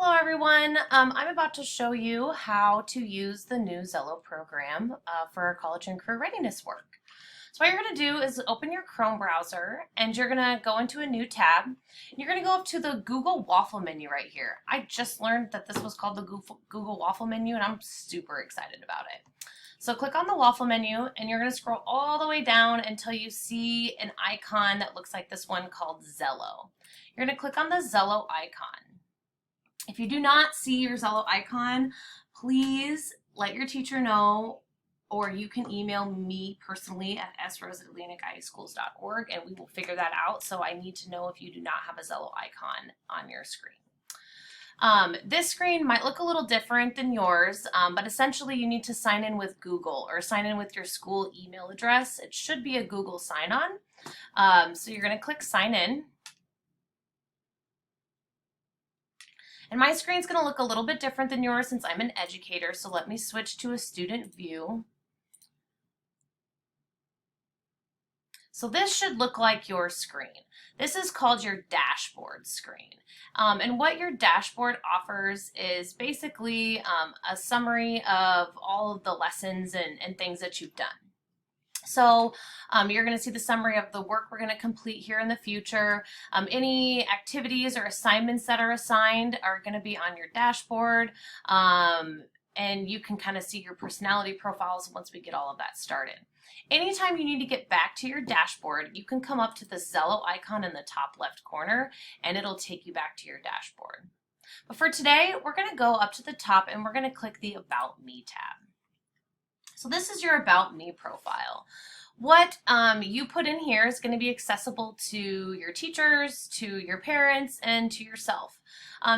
Hello everyone. I'm about to show you how to use the new Xello program for our college and career readiness work. So what you're going to do is open your Chrome browser and you're going to go into a new tab. You're going to go up to the Google Waffle menu right here. I just learned that this was called the Google Waffle menu and I'm super excited about it. So click on the waffle menu and you're going to scroll all the way down until you see an icon that looks like this one called Xello. You're going to click on the Xello icon. If you do not see your Xello icon, please let your teacher know, or you can email me personally at srose@atlanticISchools.org and we will figure that out. So I need to know if you do not have a Xello icon on your screen. This screen might look a little different than yours, but essentially you need to sign in with Google or sign in with your school email address. It should be a Google sign-on. So you're going to click sign in. And my screen's going to look a little bit different than yours since I'm an educator, so let me switch to a student view. So this should look like your screen. This is called your dashboard screen. And what your dashboard offers is basically a summary of all of the lessons and things that you've done. So you're going to see the summary of the work we're going to complete here in the future. Any activities or assignments that are assigned are going to be on your dashboard. And you can kind of see your personality profiles once we get all of that started. Anytime you need to get back to your dashboard, you can come up to the Xello icon in the top left corner and it'll take you back to your dashboard. But for today, we're going to go up to the top and we're going to click the About Me tab. So this is your About Me profile. What you put in here is going to be accessible to your teachers, to your parents, and to yourself.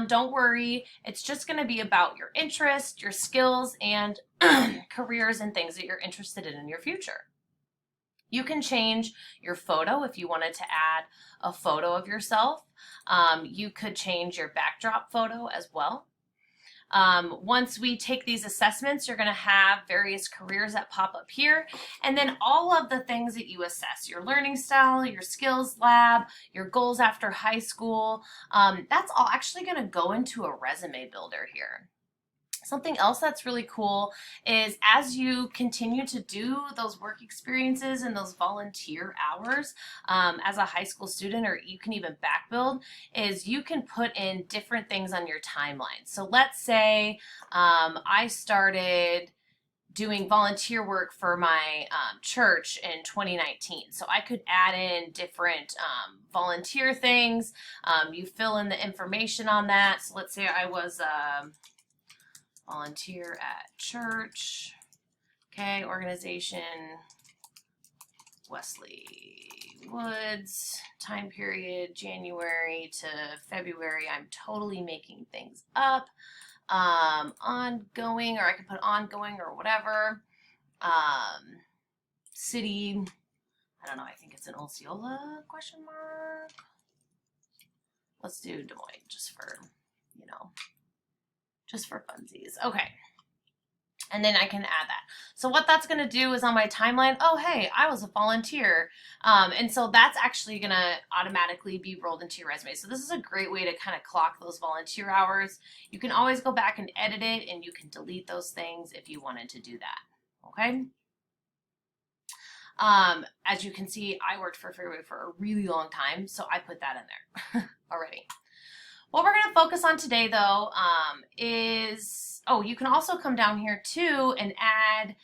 Don't worry, it's just going to be about your interests, your skills, and careers and things that you're interested in your future. You can change your photo if you wanted to add a photo of yourself. You could change your backdrop photo as well. Once we take these assessments, you're going to have various careers that pop up here, and then all of the things that you assess, your learning style, your skills lab, your goals after high school, that's all actually going to go into a resume builder here. Something else that's really cool is as you continue to do those work experiences and those volunteer hours as a high school student, or you can even back build, is you can put in different things on your timeline. So let's say I started doing volunteer work for my church in 2019. So I could add in different volunteer things. You fill in the information on that. So let's say I was volunteer at church, okay, organization, Wesley Woods, time period, January to February. I'm totally making things up. Ongoing, or I could put ongoing or whatever. City, I don't know, I think it's an Osceola, question mark. Let's do Des Moines just for, you know, just for funsies. Okay. And then I can add that. So what that's going to do is on my timeline, oh, hey, I was a volunteer. And so that's actually going to automatically be rolled into your resume. So this is a great way to kind of clock those volunteer hours. You can always go back and edit it, and you can delete those things if you wanted to do that. Okay. As you can see, I worked for Fairway for a really long time, so I put that in there already. What we're going to focus on today, though, is, you can also come down here, too, and add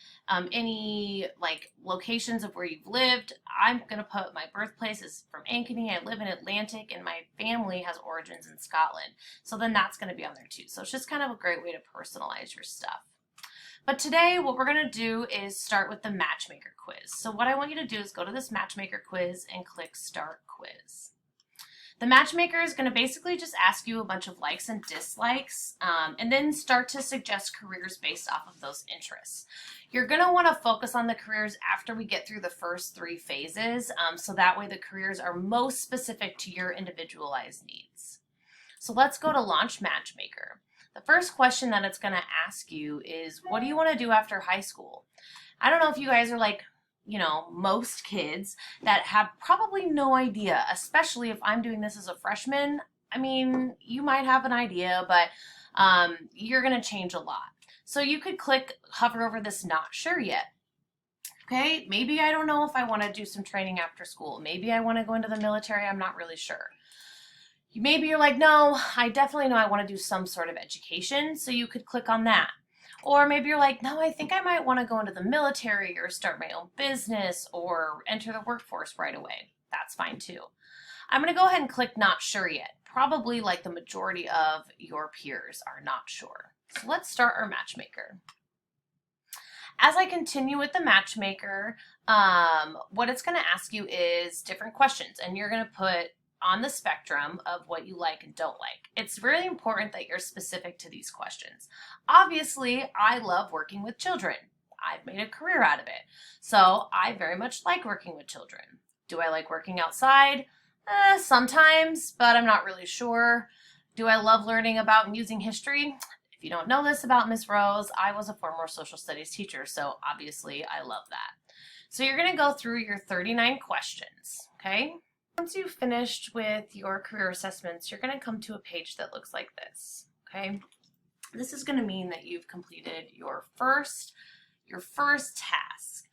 any, like, locations of where you've lived. I'm going to put my birthplace is from Ankeny. I live in Atlantic, and my family has origins in Scotland. So then that's going to be on there, too. So it's just kind of a great way to personalize your stuff. But today, what we're going to do is start with the Matchmaker quiz. So what I want you to do is go to this Matchmaker quiz and click Start Quiz. The Matchmaker is going to basically just ask you a bunch of likes and dislikes, and then start to suggest careers based off of those interests. You're going to want to focus on the careers after we get through the first 3 phases, so that way the careers are most specific to your individualized needs. So let's go to Launch Matchmaker. The first question that it's going to ask you is, what do you want to do after high school? I don't know if you guys are like, you know, most kids that have probably no idea, especially if I'm doing this as a freshman. I mean, you might have an idea, but you're going to change a lot. So you could hover over this not sure yet. Okay, maybe I don't know if I want to do some training after school. Maybe I want to go into the military. I'm not really sure. Maybe you're like, no, I definitely know I want to do some sort of education. So you could click on that. Or maybe you're like, no, I think I might want to go into the military or start my own business or enter the workforce right away. That's fine too. I'm going to go ahead and click not sure yet. Probably like the majority of your peers are not sure. So let's start our matchmaker. As I continue with the matchmaker, what it's going to ask you is different questions, and you're going to put on the spectrum of what you like and don't like. It's really important that you're specific to these questions. Obviously, I love working with children. I've made a career out of it. So I very much like working with children. Do I like working outside? Sometimes, but I'm not really sure. Do I love learning about and using history? If you don't know this about Miss Rose, I was a former social studies teacher, so obviously I love that. So you're going to go through your 39 questions, okay? Once you've finished with your career assessments, you're going to come to a page that looks like this, okay? This is going to mean that you've completed your first task.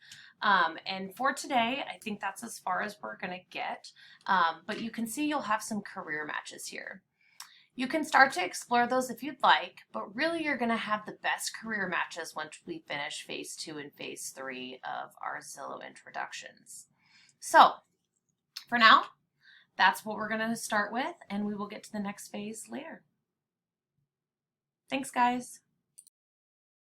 And for today, I think that's as far as we're going to get, but you can see you'll have some career matches here. You can start to explore those if you'd like, but really you're going to have the best career matches once we finish phase 2 and phase 3 of our Xello introductions. So for now, that's what we're going to start with, and we will get to the next phase later. Thanks, guys.